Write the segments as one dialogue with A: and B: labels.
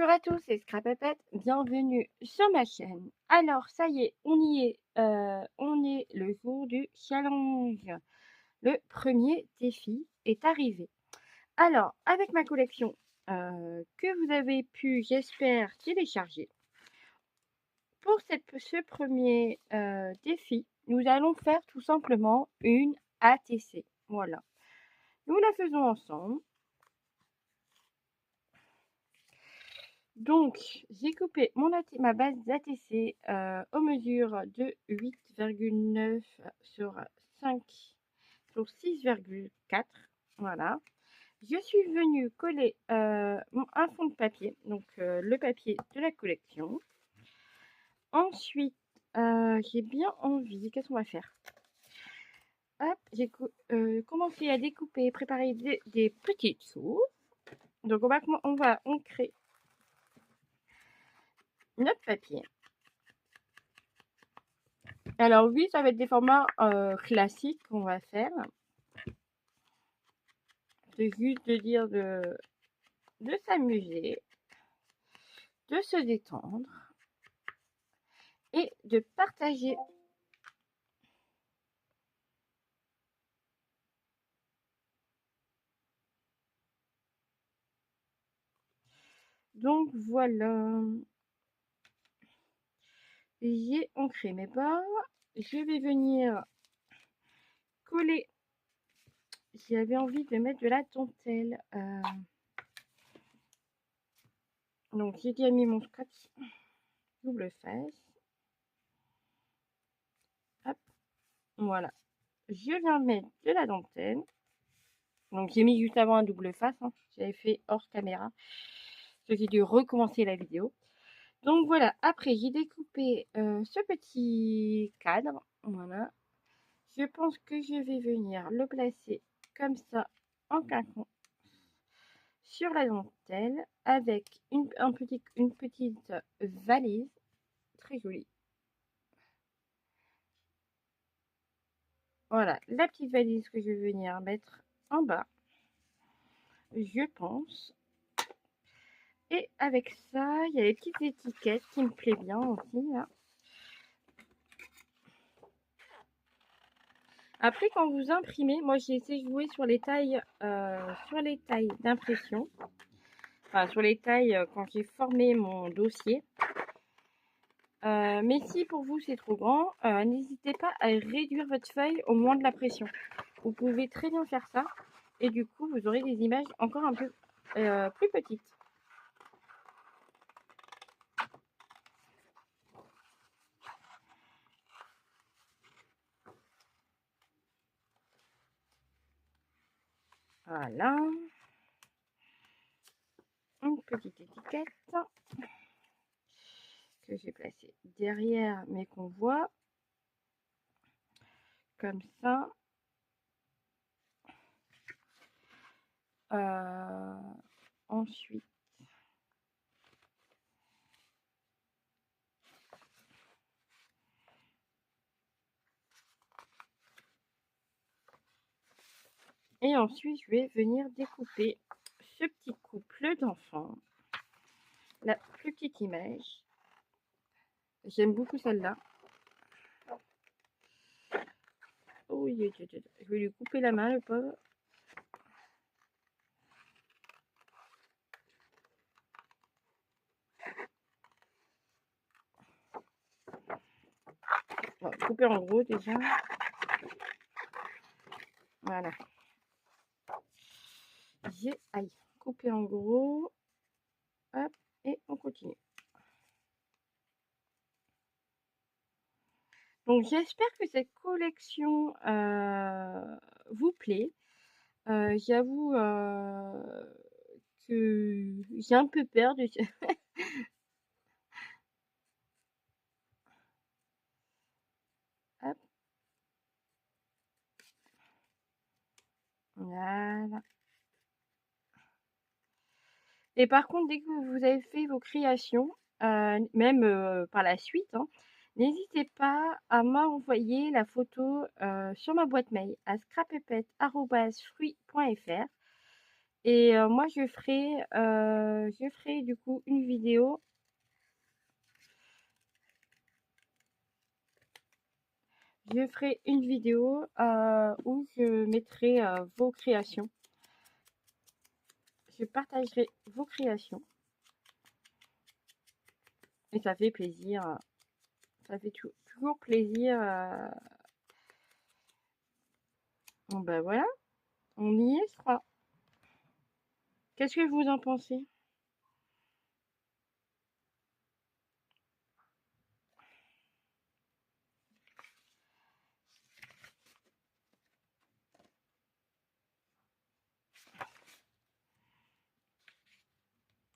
A: Bonjour à tous, c'est Scrapapette, bienvenue sur ma chaîne. Alors, ça y est, on est le jour du challenge. Le premier défi est arrivé. Alors, avec ma collection que vous avez pu, j'espère, télécharger, pour ce premier défi, nous allons faire tout simplement une ATC. Voilà. Nous la faisons ensemble. Donc, j'ai coupé ma base d'ATC aux mesures de 8,9 sur 5 sur 6,4. Voilà. Je suis venue coller un fond de papier, donc le papier de la collection. Ensuite, j'ai bien envie, qu'est-ce qu'on va faire? Hop, j'ai commencé à découper, préparer des petites choses. Donc, on crée notre papier. Alors oui, ça va être des formats classiques qu'on va faire. C'est juste de dire de s'amuser, de se détendre et de partager. Donc voilà. J'ai ancré mes bords. Je vais venir coller. J'avais envie de mettre de la dentelle. Donc j'ai déjà mis mon scotch double face. Hop, voilà. Je viens mettre de la dentelle. Donc j'ai mis juste avant un double face. J'avais fait hors caméra. J'ai dû recommencer la vidéo. Donc voilà, après j'ai découpé ce petit cadre. Voilà. Je pense que je vais venir le placer comme ça en quinconce sur la dentelle avec une petite valise très jolie. Voilà, la petite valise que je vais venir mettre en bas, je pense. Et avec ça, il y a les petites étiquettes qui me plaisent bien aussi là. Après, quand vous imprimez, moi j'ai essayé de jouer sur les tailles d'impression. Enfin, sur les tailles quand j'ai formé mon dossier. Mais si pour vous c'est trop grand, n'hésitez pas à réduire votre feuille au moment de la pression. Vous pouvez très bien faire ça. Et du coup, vous aurez des images encore un peu plus petites. Voilà. Une petite étiquette que j'ai placée derrière mes convois. Comme ça. Ensuite, et ensuite, je vais venir découper ce petit couple d'enfants. La plus petite image. J'aime beaucoup celle-là. Oh, je vais lui couper la main, le pauvre. On va couper en gros déjà. Voilà. J'ai coupé en gros. Hop, et on continue. Donc j'espère que cette collection vous plaît. J'avoue que j'ai un peu peur de... Hop. Voilà. Et par contre, dès que vous avez fait vos créations, même par la suite, n'hésitez pas à m'envoyer la photo sur ma boîte mail à scrapepette@fruits.fr Et moi, je ferai du coup une vidéo. Je ferai une vidéo où je mettrai vos créations. Je partagerai vos créations. Et ça fait plaisir. Ça fait toujours plaisir. Bon, ben voilà, on y est, je crois. Qu'est-ce que vous en pensez?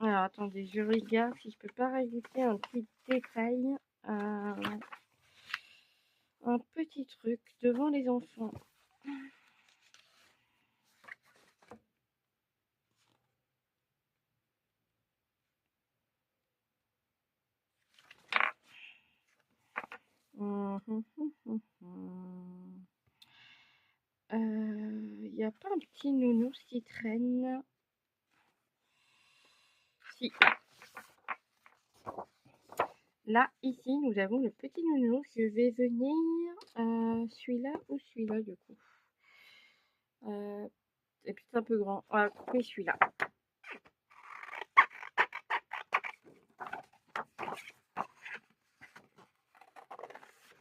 A: Alors, attendez, je regarde si je peux pas rajouter un petit détail. euh, un petit truc devant les enfants. Il n'y a pas un petit nounours qui traîne? Si. Là, ici, nous avons le petit nounours. Je vais venir celui-là ou celui-là, du coup. Et puis, c'est un peu grand. On va couper celui-là.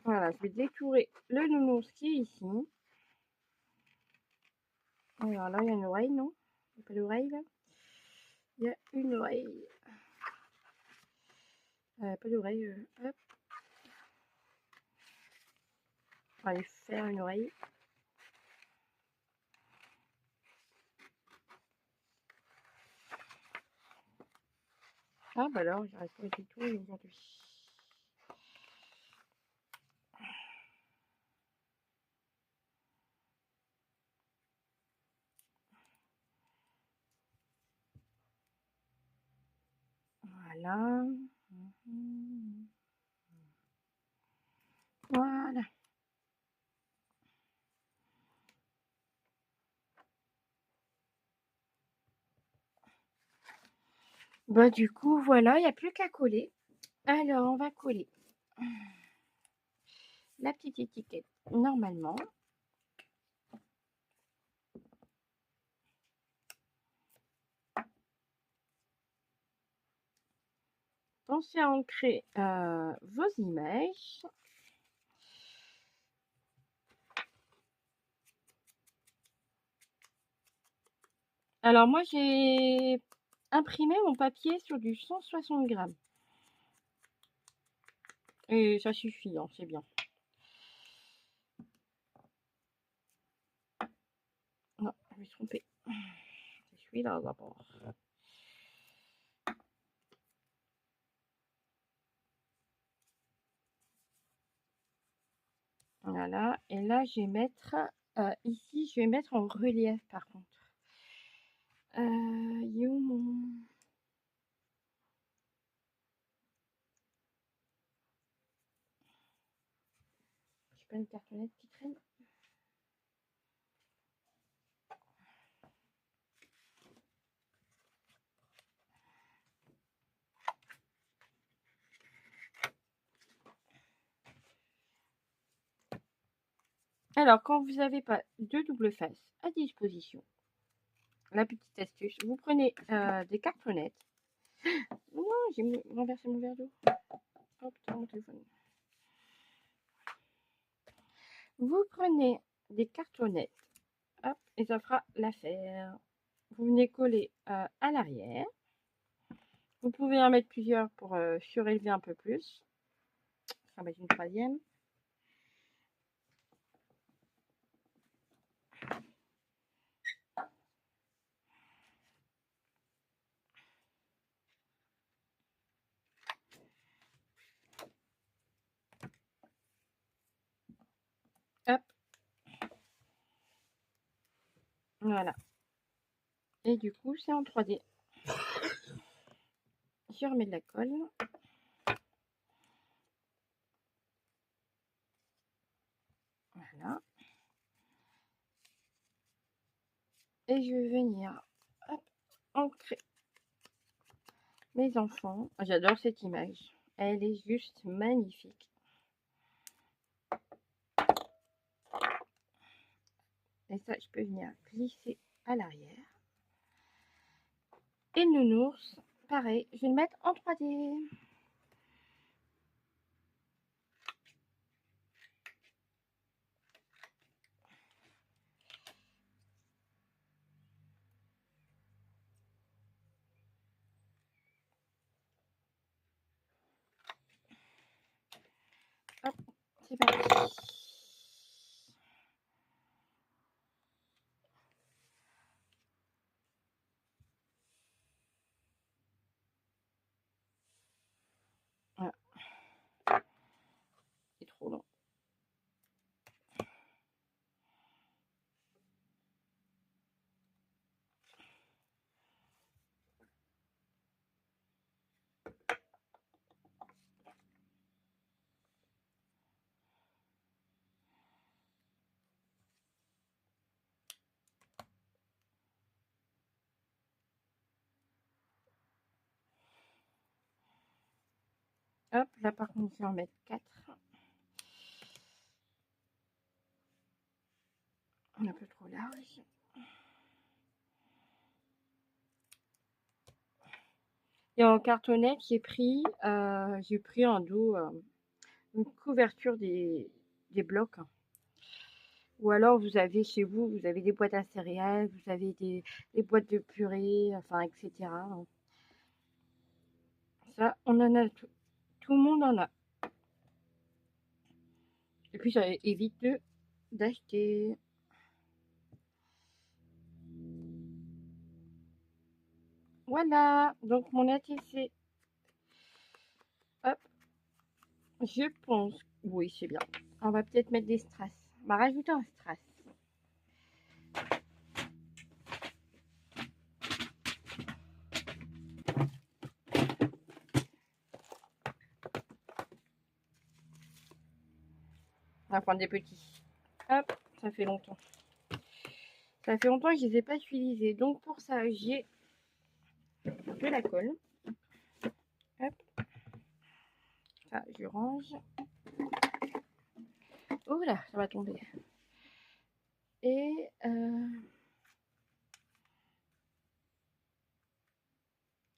A: Voilà, je vais détourer le nounours qui est ici. Alors là, il y a une oreille, non? Il n'y a pas d'oreille, là? Il y a une oreille. Pas d'oreille. Hop. On va aller faire une oreille. Ah, bah alors, j'arrive pas du tout aujourd'hui. Voilà. Voilà. Bah du coup, voilà, il n'y a plus qu'à coller. Alors, on va coller la petite étiquette normalement. Pensez à ancrer vos images. Alors moi, j'ai imprimé mon papier sur du 160 grammes. Et ça suffit, hein, c'est bien. Non, je me suis trompée. C'est celui-là d'abord. Voilà, et là, je vais mettre, ici, je vais mettre en relief par contre. Il est où mon... J'ai pas une cartonnette qui traîne. Alors, quand vous n'avez pas de double face à disposition, la petite astuce, vous prenez des cartonnettes. Non, j'ai renversé mon verre d'eau. Oh putain, mon téléphone. Vous prenez des cartonnettes, hop, et ça fera l'affaire. Vous venez coller à l'arrière. Vous pouvez en mettre plusieurs pour surélever un peu plus. On va mettre une troisième. Hop. Voilà. Et du coup, c'est en 3D. Je remets de la colle. Voilà. Et je vais venir hop, ancrer mes enfants. J'adore cette image. Elle est juste magnifique. Et ça, je peux venir glisser à l'arrière. Et le nounours, pareil, je vais le mettre en 3D. Hop, c'est parti. Voilà. C'est trop long. Hop, là par contre, je vais en mettre 4. Un peu trop large. Et en cartonnette, j'ai pris en dos une couverture des blocs. Ou alors vous avez chez vous, vous avez des boîtes à céréales, vous avez des boîtes de purée, enfin, etc. Ça, on en a tout. Tout le monde en a. Et puis ça évite d'acheter. Voilà, donc mon ATC. Hop, je pense. Oui, c'est bien. On va peut-être mettre des strass. On va rajouter un strass. On va prendre des petits. Hop, ça fait longtemps. Ça fait longtemps que je ne les ai pas utilisés. Donc pour ça, j'ai de la colle. Hop. Ça, je range. Oh là, ça va tomber. Et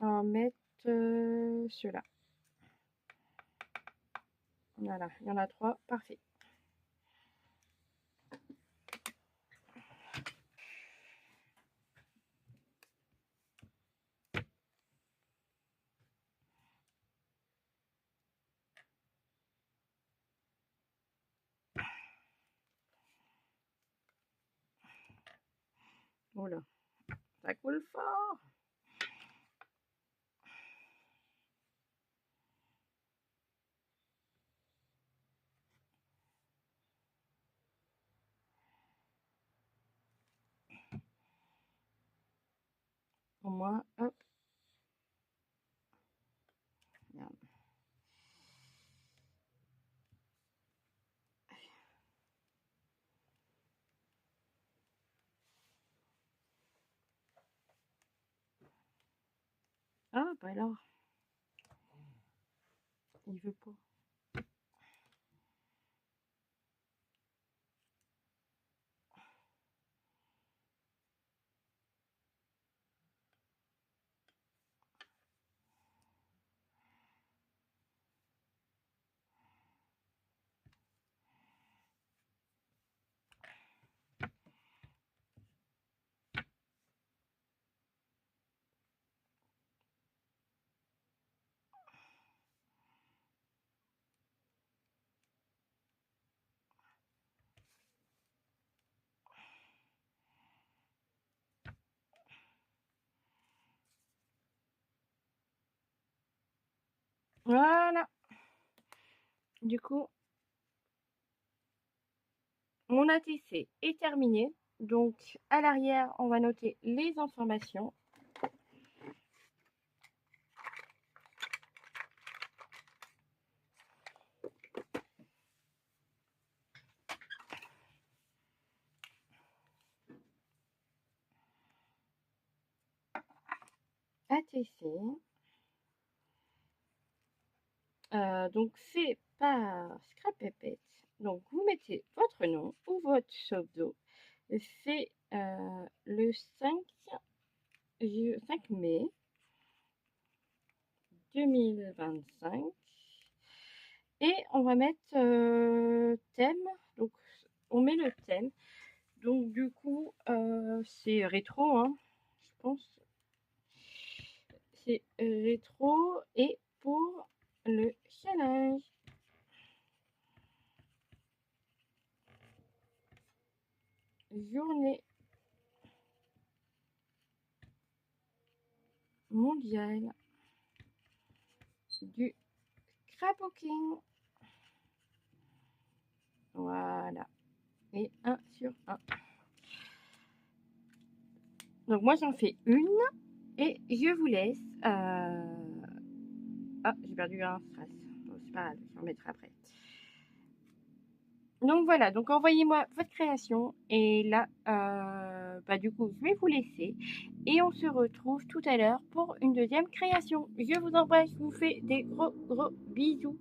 A: on va mettre ceux-là. Voilà, il y en a 3. Parfait. Oh là, ça coule fort. Au moins, hop. Merde. Ah, bah alors, il veut pas. Voilà. Du coup, mon ATC est terminé. Donc, à l'arrière, on va noter les informations. ATC. Donc c'est par Scrapépette. Donc vous mettez votre nom ou votre pseudo. C'est le 5 mai 2025. Et on va mettre thème. Donc on met le thème. Donc du coup c'est rétro, hein, je pense. C'est rétro et pour le challenge. Journée mondiale du scrapbooking. Voilà. Et 1 sur 1. Donc moi j'en fais une et je vous laisse. Ah, j'ai perdu un strass. Bon, c'est pas grave, je vais en mettre après. Donc voilà, donc envoyez-moi votre création et là, bah du coup, je vais vous laisser et on se retrouve tout à l'heure pour une deuxième création. Je vous embrasse, je vous fais des gros bisous.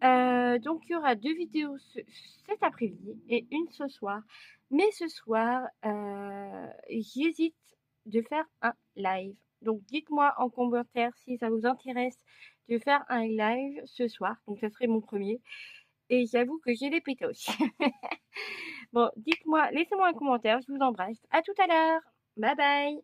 A: Donc il y aura 2 vidéos cet après-midi et une ce soir. Mais ce soir, j'hésite de faire un live. Donc dites-moi en commentaire si ça vous intéresse de faire un live ce soir. Donc ça serait mon premier. Et j'avoue que j'ai les pétoches. Bon, dites-moi, laissez-moi un commentaire, je vous embrasse. À tout à l'heure. Bye bye.